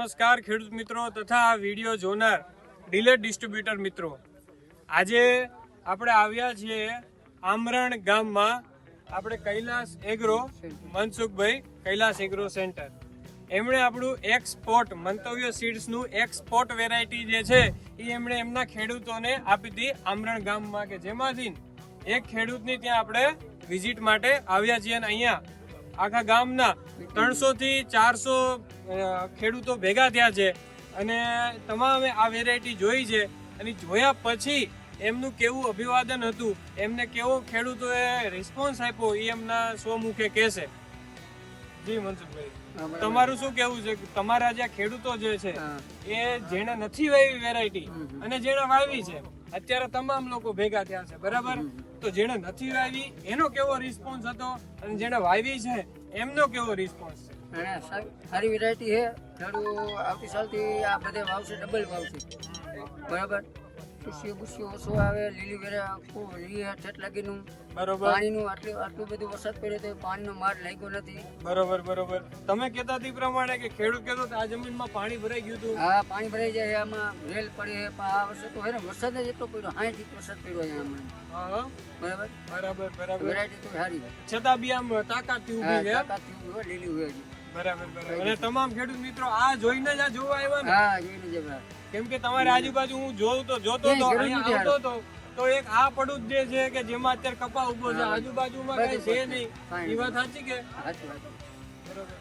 નમસ્કાર ખેડૂત મિત્રો તથા આ વિડીયો જોનાર ડીલર ડિસ્ટ્રીબ્યુટર મિત્રો, આજે આપણે આવ્યા છીએ આમરણ ગામમાં. આપણે Kailash agro Mansukhbhai Kailash agro centre, એમણે આપણું એક્સપોર્ટ મંતવ્ય સીડ્સનું એક્સપોર્ટ વેરાયટી જે છે એ એમણે એમના ખેડૂતોને આપી હતી આમરણ ગામમાં, કે જેમાંથી એક ખેડૂતની ત્યાં આપણે વિઝિટ માટે આવ્યા છીએ. અને અહીંયા આખા ગામના 300 થી 400 ખેડૂતો ભેગા થયા છે અને તમામે આ વેરાયટી જોઈ છે. અને જોયા પછી એમનું કેવું અભિવાદન હતું, એમને કેવો ખેડૂતોએ રિસ્પોન્સ આપ્યો, એ એમના સ્વમુખે કહેશે. જી મનસુખભાઈ, તમારું શું કેવું છે? તમારા જે ખેડૂતો જે છે એ જેને નથી વાવી વેરાયટી અને જેને વાવી છે, અત્યારે તમામ લોકો ભેગા થયા છે, બરાબર? તો જેને નથી વાવી એનો કેવો રિસ્પોન્સ હતો અને જેને વાવી છે એમનો કેવો રિસ્પોન્સ છે? સારી વેરાયટી છે. ખેડૂત આવતી સાલથી આ બધે વાવશે, ડબલ વાવશે, બરાબર? ખુશીઓ ઓછો આવે, લીલી વેરા આખું લીલી ઠેઠ લાગીનું, બરોબર. પાણીનું આટલું બધું વરસાદ પડ્યો તો પાણીનો માર લાગ્યો નથી. બરોબર બરોબર. તમે કહેતા હતી પ્રમાણે કે ખેડૂત કહેતો આ જમીનમાં પાણી ભરાઈ ગયું હતું. હા, પાણી ભરાઈ જાય, આમાં રેલ પડે. પણ આ વર્ષે તો હે વરસાદ જ એટલો પડ્યો, 60 ઇંચ વરસાદ પડ્યો અહીંયા. હા, બરાબર બરાબર બરાબર. વેરાયટી તો સારી છતાં બી આમ તાકાતથી ઊભી છે. તાકાતથી હોય, લીલી હોય હજી. બરાબર બરાબર. અને તમામ ખેડૂત મિત્રો આ જોઈને જ આ જોવા આવ્યા ને? હા, જોઈને જ આવ્યા. કેમ કે તમારી આજુબાજુ હું જોતો હતો, અહીંયા આવતો હતો તો એક આ પડું જે છે કે જેમાં અત્યારે કપા ઉભો છે, આજુબાજુમાં કઈ છે નહીં. એ વાત સાચી કે? સાચી વાત. બરોબર.